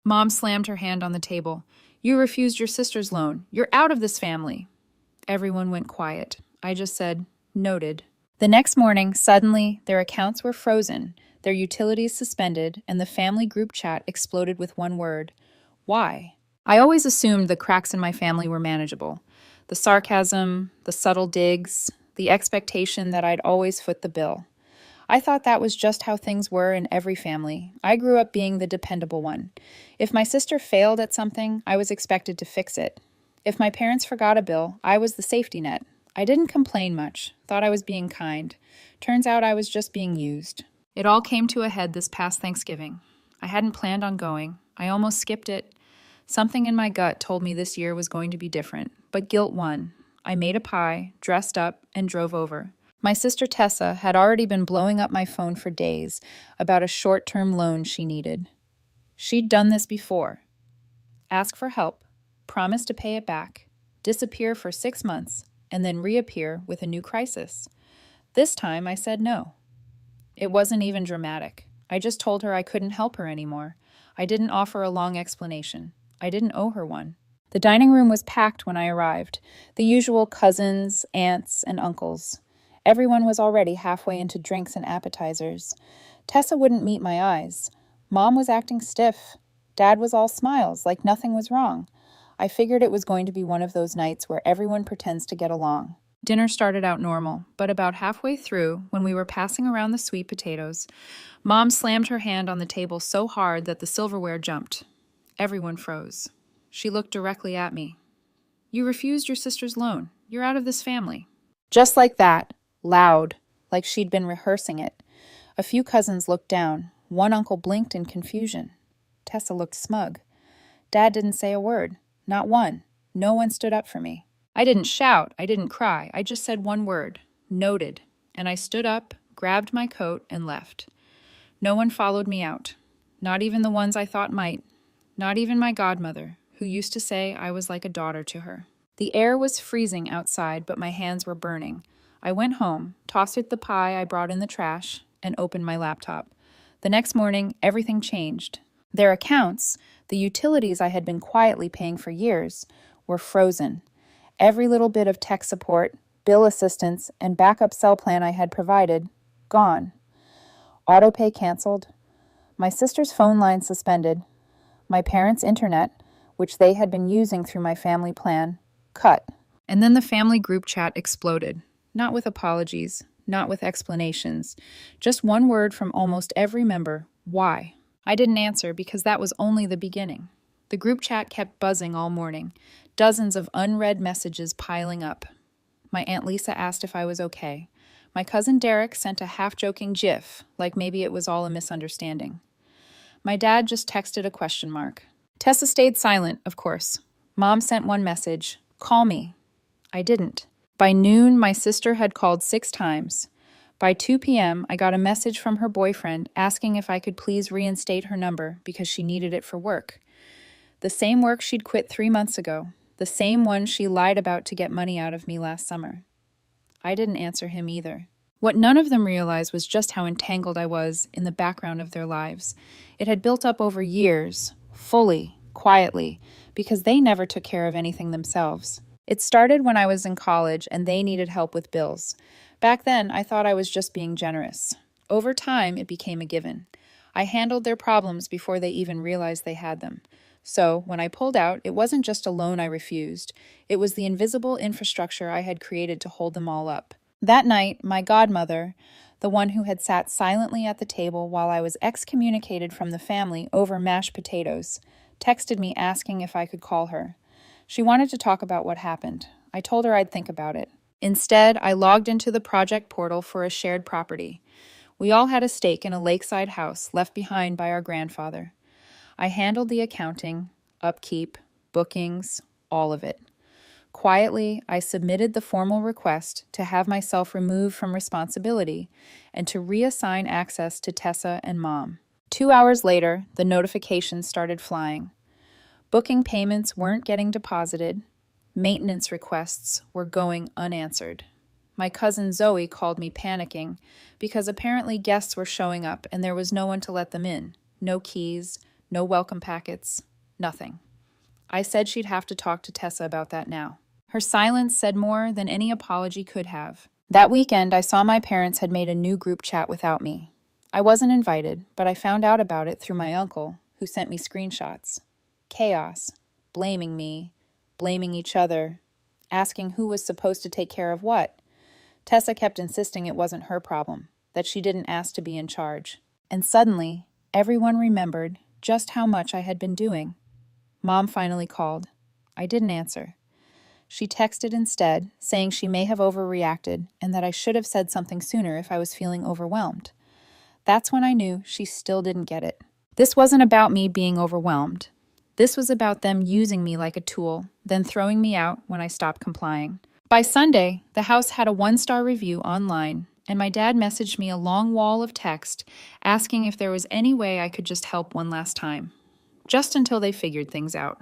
Mom slammed her hand on the table. "You refused your sister's loan. You're out of this family." Everyone went quiet. I just said, "Noted." The next morning, suddenly, their accounts were frozen, their utilities suspended, and the family group chat exploded with one word: why? I always assumed the cracks in my family were manageable. The sarcasm, the subtle digs, the expectation that I'd always foot the bill. I thought that was just how things were in every family. I grew up being the dependable one. If my sister failed at something, I was expected to fix it. If my parents forgot a bill, I was the safety net. I didn't complain much, thought I was being kind. Turns out I was just being used. It all came to a head this past Thanksgiving. I hadn't planned on going. I almost skipped it. Something in my gut told me this year was going to be different, but guilt won. I made a pie, dressed up, and drove over. My sister Tessa had already been blowing up my phone for days about a short-term loan she needed. She'd done this before. Ask for help, promise to pay it back, disappear for 6 months, and then reappear with a new crisis. This time I said no. It wasn't even dramatic. I just told her I couldn't help her anymore. I didn't offer a long explanation. I didn't owe her one. The dining room was packed when I arrived. The usual cousins, aunts, and uncles. Everyone was already halfway into drinks and appetizers. Tessa wouldn't meet my eyes. Mom was acting stiff. Dad was all smiles, like nothing was wrong. I figured it was going to be one of those nights where everyone pretends to get along. Dinner started out normal, but about halfway through, when we were passing around the sweet potatoes, Mom slammed her hand on the table so hard that the silverware jumped. Everyone froze. She looked directly at me. "You refused your sister's loan. You're out of this family." Just like that, loud, like she'd been rehearsing it. A few cousins looked down. One uncle blinked in confusion. Tessa looked smug. Dad didn't say a word. Not one. No one stood up for me. I didn't shout. I didn't cry. I just said one word. Noted. And I stood up, grabbed my coat, and left. No one followed me out. Not even the ones I thought might. Not even my godmother, who used to say I was like a daughter to her. The air was freezing outside, but my hands were burning. I went home, tossed the pie I brought in the trash, and opened my laptop. The next morning, everything changed. Their accounts, the utilities I had been quietly paying for years, were frozen. Every little bit of tech support, bill assistance, and backup cell plan I had provided, gone. Autopay canceled. My sister's phone line suspended. My parents' internet, which they had been using through my family plan, cut. And then the family group chat exploded. Not with apologies, not with explanations. Just one word from almost every member: why? I didn't answer because that was only the beginning. The group chat kept buzzing all morning, dozens of unread messages piling up. My Aunt Lisa asked if I was okay. My cousin Derek sent a half-joking gif, like maybe it was all a misunderstanding. My dad just texted a question mark. Tessa stayed silent, of course. Mom sent one message: "Call me." I didn't. By noon, my sister had called 6 times. By 2 p.m., I got a message from her boyfriend asking if I could please reinstate her number because she needed it for work. The same work she'd quit 3 months ago. The same one she lied about to get money out of me last summer. I didn't answer him either. What none of them realized was just how entangled I was in the background of their lives. It had built up over years, fully, quietly, because they never took care of anything themselves. It started when I was in college and they needed help with bills. Back then, I thought I was just being generous. Over time, it became a given. I handled their problems before they even realized they had them. So, when I pulled out, it wasn't just a loan I refused. It was the invisible infrastructure I had created to hold them all up. That night, my godmother, the one who had sat silently at the table while I was excommunicated from the family over mashed potatoes, texted me asking if I could call her. She wanted to talk about what happened. I told her I'd think about it. Instead, I logged into the project portal for a shared property. We all had a stake in a lakeside house left behind by our grandfather. I handled the accounting, upkeep, bookings, all of it. Quietly, I submitted the formal request to have myself removed from responsibility and to reassign access to Tessa and Mom. 2 hours later, the notifications started flying. Booking payments weren't getting deposited. Maintenance requests were going unanswered. My cousin Zoe called me panicking because apparently guests were showing up and there was no one to let them in. No keys, No welcome packets. Nothing. I said she'd have to talk to Tessa about that now. Her silence said more than any apology could have. That weekend, I saw my parents had made a new group chat without me. I wasn't invited, but I found out about it through my uncle, who sent me screenshots. Chaos. Blaming me. Blaming each other. Asking who was supposed to take care of what. Tessa kept insisting it wasn't her problem, that she didn't ask to be in charge. And suddenly, everyone remembered just how much I had been doing. Mom finally called. I didn't answer. She texted instead, saying she may have overreacted and that I should have said something sooner if I was feeling overwhelmed. That's when I knew she still didn't get it. This wasn't about me being overwhelmed. This was about them using me like a tool, then throwing me out when I stopped complying. By Sunday, the house had a 1-star review online, and my dad messaged me a long wall of text asking if there was any way I could just help one last time. Just until they figured things out.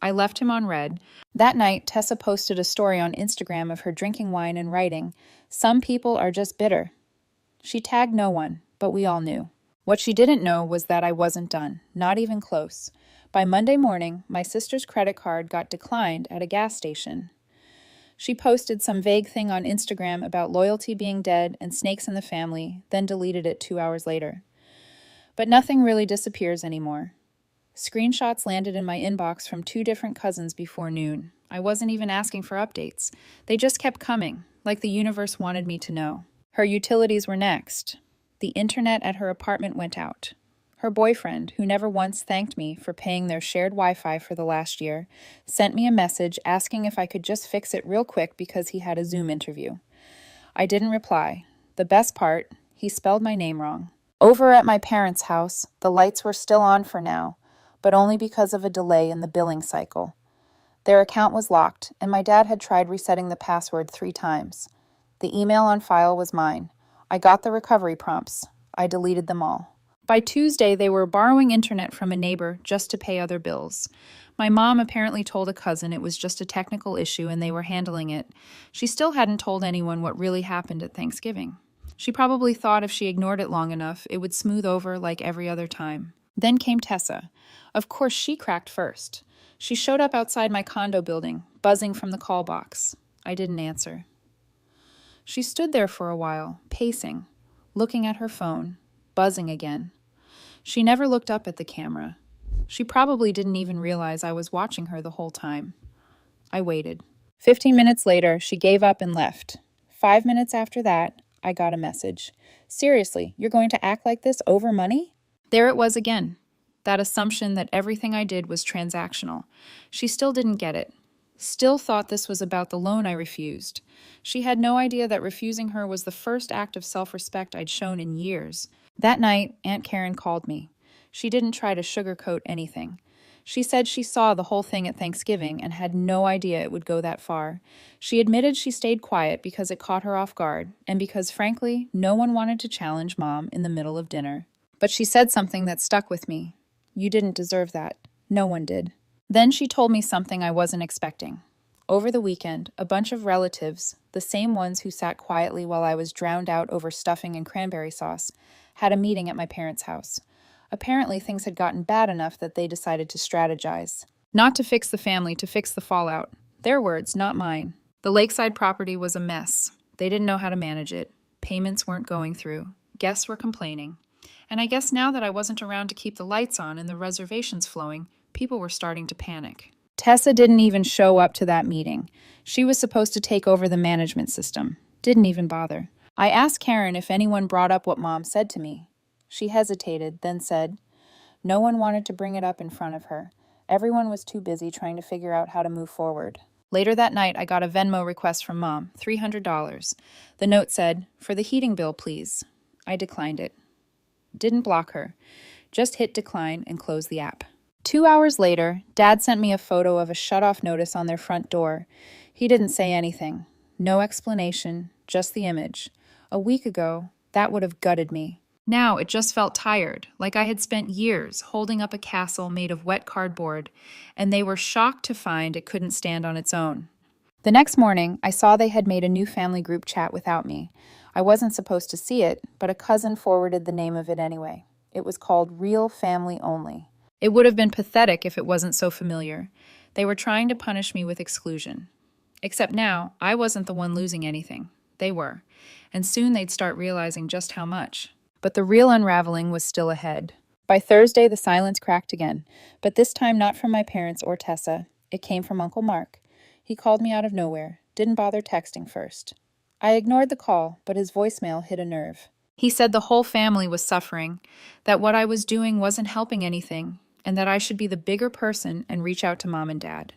I left him on read. That night, Tessa posted a story on Instagram of her drinking wine and writing, "Some people are just bitter." She tagged no one, but we all knew. What she didn't know was that I wasn't done, not even close. By Monday morning, my sister's credit card got declined at a gas station. She posted some vague thing on Instagram about loyalty being dead and snakes in the family, then deleted it 2 hours later. But nothing really disappears anymore. Screenshots landed in my inbox from 2 different cousins before noon. I wasn't even asking for updates. They just kept coming, like the universe wanted me to know. Her utilities were next. The internet at her apartment went out. Her boyfriend, who never once thanked me for paying their shared Wi-Fi for the last year, sent me a message asking if I could just fix it real quick because he had a Zoom interview. I didn't reply. The best part, he spelled my name wrong. Over at my parents' house, the lights were still on for now, but only because of a delay in the billing cycle. Their account was locked, and my dad had tried resetting the password 3 times. The email on file was mine. I got the recovery prompts. I deleted them all. By Tuesday, they were borrowing internet from a neighbor just to pay other bills. My mom apparently told a cousin it was just a technical issue and they were handling it. She still hadn't told anyone what really happened at Thanksgiving. She probably thought if she ignored it long enough, it would smooth over like every other time. Then came Tessa. Of course, she cracked first. She showed up outside my condo building, buzzing from the call box. I didn't answer. She stood there for a while, pacing, looking at her phone, buzzing again. She never looked up at the camera. She probably didn't even realize I was watching her the whole time. I waited. 15 minutes later, she gave up and left. 5 minutes after that, I got a message. Seriously, you're going to act like this over money? There it was again. That assumption that everything I did was transactional. She still didn't get it. Still thought this was about the loan I refused. She had no idea that refusing her was the first act of self-respect I'd shown in years. That night, Aunt Karen called me. She didn't try to sugarcoat anything. She said she saw the whole thing at Thanksgiving and had no idea it would go that far. She admitted she stayed quiet because it caught her off guard, and because, frankly, no one wanted to challenge Mom in the middle of dinner. But she said something that stuck with me. You didn't deserve that. No one did. Then she told me something I wasn't expecting. Over the weekend, a bunch of relatives, the same ones who sat quietly while I was drowned out over stuffing and cranberry sauce, had a meeting at my parents' house. Apparently, things had gotten bad enough that they decided to strategize. Not to fix the family, to fix the fallout. Their words, not mine. The lakeside property was a mess. They didn't know how to manage it. Payments weren't going through. Guests were complaining. And I guess now that I wasn't around to keep the lights on and the reservations flowing, people were starting to panic. Tessa didn't even show up to that meeting. She was supposed to take over the management system. Didn't even bother. I asked Karen if anyone brought up what Mom said to me. She hesitated, then said, no one wanted to bring it up in front of her. Everyone was too busy trying to figure out how to move forward. Later that night, I got a Venmo request from Mom, $300. The note said, for the heating bill, please. I declined it. Didn't block her. Just hit decline and close the app. 2 hours later, Dad sent me a photo of a shut-off notice on their front door. He didn't say anything. No explanation, just the image. A week ago, that would have gutted me. Now it just felt tired, like I had spent years holding up a castle made of wet cardboard, and they were shocked to find it couldn't stand on its own. The next morning, I saw they had made a new family group chat without me. I wasn't supposed to see it, but a cousin forwarded the name of it anyway. It was called Real Family Only. It would have been pathetic if it wasn't so familiar. They were trying to punish me with exclusion. Except now, I wasn't the one losing anything. They were. And soon they'd start realizing just how much. But the real unraveling was still ahead. By Thursday, the silence cracked again, but this time not from my parents or Tessa. It came from Uncle Mark. He called me out of nowhere, didn't bother texting first. I ignored the call, but his voicemail hit a nerve. He said the whole family was suffering, that what I was doing wasn't helping anything, and that I should be the bigger person and reach out to Mom and Dad.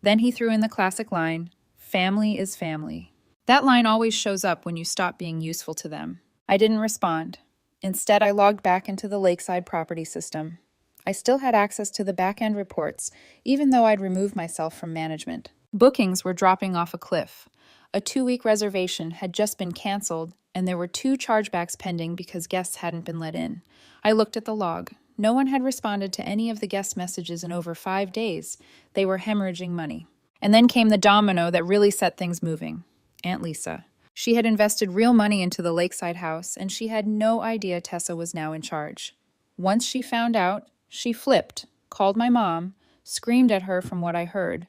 Then he threw in the classic line, "Family is family." That line always shows up when you stop being useful to them. I didn't respond. Instead, I logged back into the Lakeside property system. I still had access to the back-end reports, even though I'd removed myself from management. Bookings were dropping off a cliff. A 2-week reservation had just been canceled, and there were 2 chargebacks pending because guests hadn't been let in. I looked at the log. No one had responded to any of the guest messages in over 5 days. They were hemorrhaging money. And then came the domino that really set things moving. Aunt Lisa. She had invested real money into the Lakeside house, and she had no idea Tessa was now in charge. Once she found out, she flipped, called my mom, screamed at her from what I heard.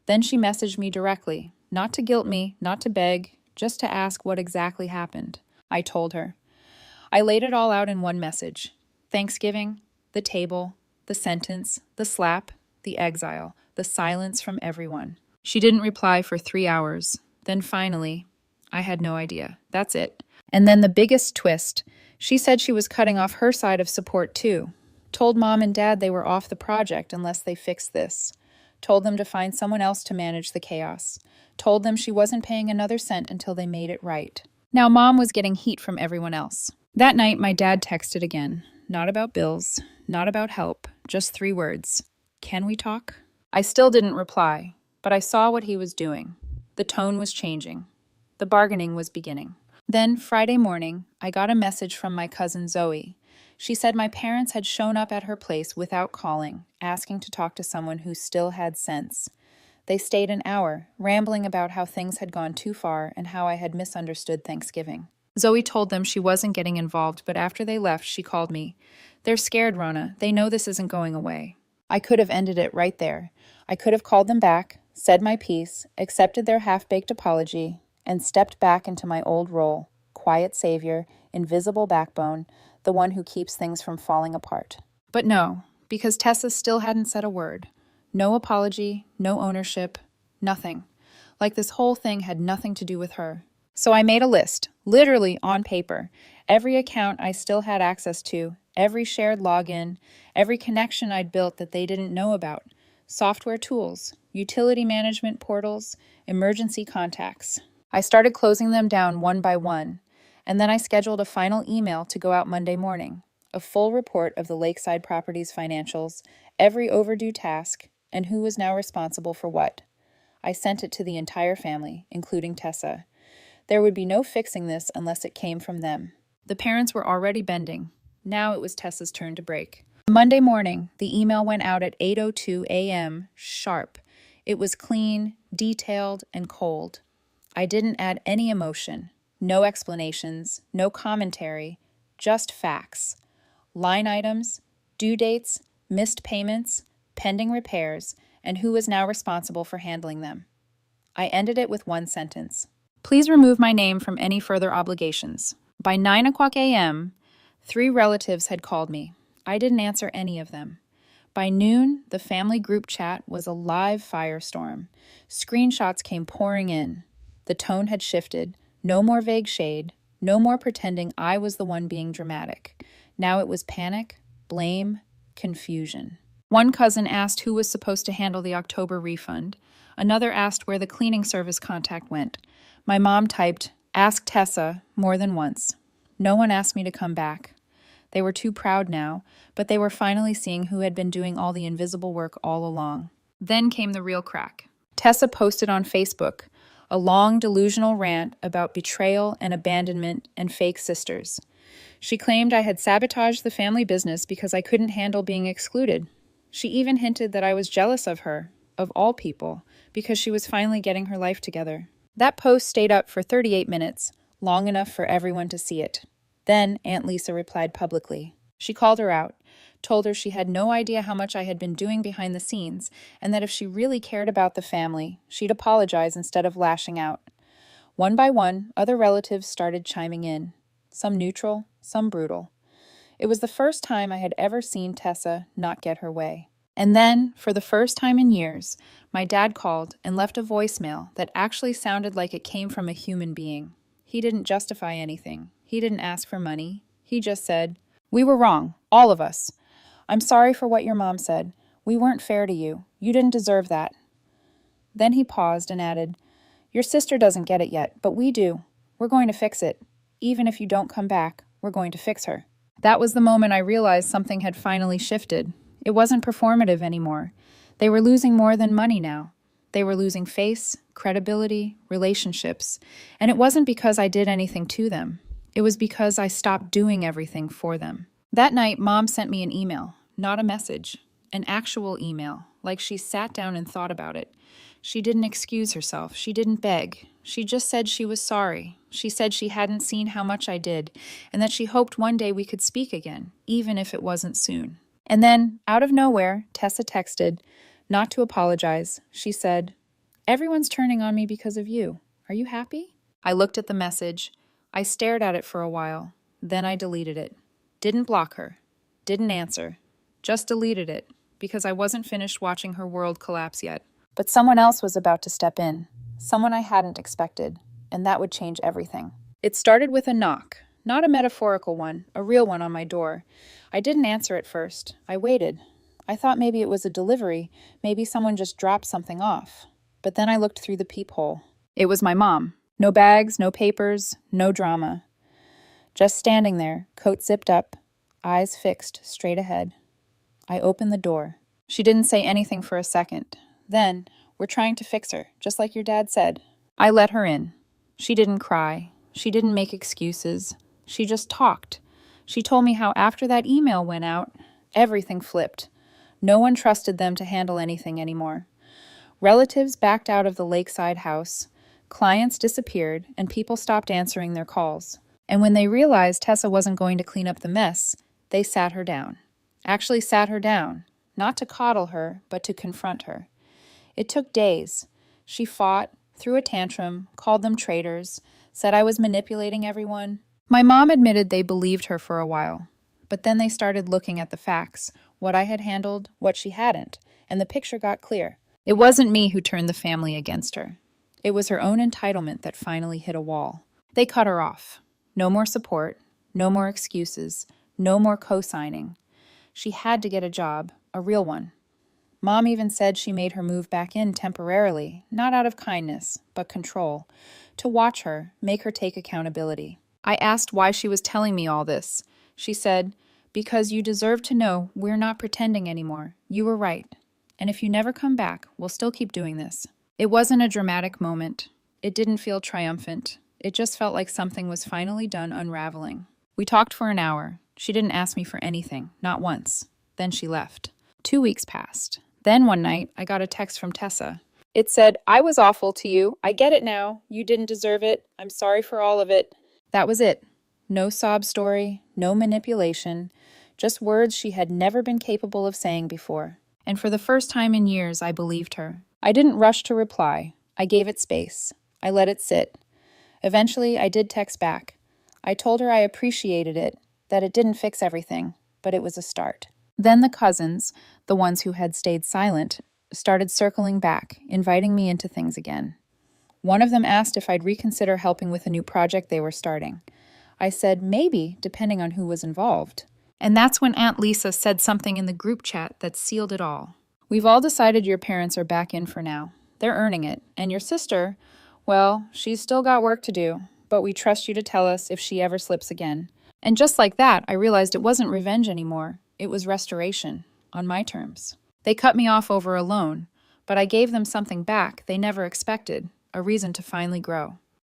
Then she messaged me directly, not to guilt me, not to beg, just to ask what exactly happened. I told her. I laid it all out in one message. Thanksgiving, the table, the sentence, the slap, the exile, the silence from everyone. She didn't reply for 3 hours. Then finally, I had no idea. That's it. And then the biggest twist. She said she was cutting off her side of support too. Told Mom and Dad they were off the project unless they fixed this. Told them to find someone else to manage the chaos. Told them she wasn't paying another cent until they made it right. Now Mom was getting heat from everyone else. That night, my dad texted again. Not about bills, not about help, just 3 words. Can we talk? I still didn't reply, but I saw what he was doing. The tone was changing. The bargaining was beginning. Then, Friday morning, I got a message from my cousin Zoe. She said my parents had shown up at her place without calling, asking to talk to someone who still had sense. They stayed an hour, rambling about how things had gone too far and how I had misunderstood Thanksgiving. Zoe told them she wasn't getting involved, but after they left, she called me. They're scared, Rona. They know this isn't going away. I could have ended it right there. I could have called them back, said my piece, accepted their half-baked apology, and stepped back into my old role, quiet savior, invisible backbone, the one who keeps things from falling apart. But no, because Tessa still hadn't said a word. No apology, no ownership, nothing. Like this whole thing had nothing to do with her. So I made a list, literally on paper. Every account I still had access to, every shared login, every connection I'd built that they didn't know about, software tools, utility management portals, emergency contacts. I started closing them down one by one, and then I scheduled a final email to go out Monday morning, a full report of the Lakeside Properties financials, every overdue task, and who was now responsible for what. I sent it to the entire family, including Tessa. There would be no fixing this unless it came from them. The parents were already bending. Now it was Tessa's turn to break. Monday morning, the email went out at 8:02 a.m. sharp. It was clean, detailed, and cold. I didn't add any emotion, no explanations, no commentary, just facts. Line items, due dates, missed payments, pending repairs, and who was now responsible for handling them. I ended it with one sentence. Please remove my name from any further obligations. By 9:00 a.m., 3 relatives had called me. I didn't answer any of them. By noon, the family group chat was a live firestorm. Screenshots came pouring in. The tone had shifted. No more vague shade. No more pretending I was the one being dramatic. Now it was panic, blame, confusion. One cousin asked who was supposed to handle the October refund. Another asked where the cleaning service contact went. My mom typed, "Ask Tessa," more than once. No one asked me to come back. They were too proud now, but they were finally seeing who had been doing all the invisible work all along. Then came the real crack. Tessa posted on Facebook a long delusional rant about betrayal and abandonment and fake sisters. She claimed I had sabotaged the family business because I couldn't handle being excluded. She even hinted that I was jealous of her, of all people, because she was finally getting her life together. That post stayed up for 38 minutes, long enough for everyone to see it. Then Aunt Lisa replied publicly. She called her out, told her she had no idea how much I had been doing behind the scenes, and that if she really cared about the family, she'd apologize instead of lashing out. One by one, other relatives started chiming in, some neutral, some brutal. It was the first time I had ever seen Tessa not get her way. And then, for the first time in years, my dad called and left a voicemail that actually sounded like it came from a human being. He didn't justify anything. He didn't ask for money. He just said, "We were wrong, all of us. I'm sorry for what your mom said. We weren't fair to you. You didn't deserve that." Then he paused and added, "Your sister doesn't get it yet, but we do. We're going to fix it. Even if you don't come back, we're going to fix her." That was the moment I realized something had finally shifted. It wasn't performative anymore. They were losing more than money now. They were losing face, credibility, relationships. And it wasn't because I did anything to them. It was because I stopped doing everything for them. That night, Mom sent me an email, not a message, an actual email, like she sat down and thought about it. She didn't excuse herself. She didn't beg. She just said she was sorry. She said she hadn't seen how much I did, and that she hoped one day we could speak again, even if it wasn't soon. And then, out of nowhere, Tessa texted, not to apologize. She said, "Everyone's turning on me because of you. Are you happy?" I looked at the message. I stared at it for a while. Then I deleted it. Didn't block her. Didn't answer. Just deleted it, because I wasn't finished watching her world collapse yet. But someone else was about to step in. Someone I hadn't expected. And that would change everything. It started with a knock. Not a metaphorical one, a real one on my door. I didn't answer at first. I waited. I thought maybe it was a delivery. Maybe someone just dropped something off. But then I looked through the peephole. It was my mom. No bags, no papers, no drama. Just standing there, coat zipped up, eyes fixed straight ahead. I opened the door. She didn't say anything for a second. Then, "We're trying to fix her, just like your dad said." I let her in. She didn't cry. She didn't make excuses. She just talked. She told me how after that email went out, everything flipped. No one trusted them to handle anything anymore. Relatives backed out of the lakeside house. Clients disappeared, and people stopped answering their calls. And when they realized Tessa wasn't going to clean up the mess, they sat her down. Actually sat her down, not to coddle her, but to confront her. It took days. She fought, threw a tantrum, called them traitors, said I was manipulating everyone. My mom admitted they believed her for a while, but then they started looking at the facts, what I had handled, what she hadn't, and the picture got clear. It wasn't me who turned the family against her. It was her own entitlement that finally hit a wall. They cut her off. No more support, no more excuses, no more co-signing. She had to get a job, a real one. Mom even said she made her move back in temporarily, not out of kindness, but control, to watch her, make her take accountability. I asked why she was telling me all this. She said, "Because you deserve to know we're not pretending anymore. You were right. And if you never come back, we'll still keep doing this." It wasn't a dramatic moment. It didn't feel triumphant. It just felt like something was finally done unraveling. We talked for an hour. She didn't ask me for anything, not once. Then she left. 2 weeks passed. Then one night, I got a text from Tessa. It said, "I was awful to you. I get it now. You didn't deserve it. I'm sorry for all of it." That was it. No sob story, no manipulation, just words she had never been capable of saying before. And for the first time in years, I believed her. I didn't rush to reply. I gave it space. I let it sit. Eventually, I did text back. I told her I appreciated it, that it didn't fix everything, but it was a start. Then the cousins, the ones who had stayed silent, started circling back, inviting me into things again. One of them asked if I'd reconsider helping with a new project they were starting. I said maybe, depending on who was involved. And that's when Aunt Lisa said something in the group chat that sealed it all. "We've all decided your parents are back in for now. They're earning it. And your sister, well, she's still got work to do, but we trust you to tell us if she ever slips again." And just like that, I realized it wasn't revenge anymore. It was restoration, on my terms. They cut me off over a loan, but I gave them something back they never expected, a reason to finally grow.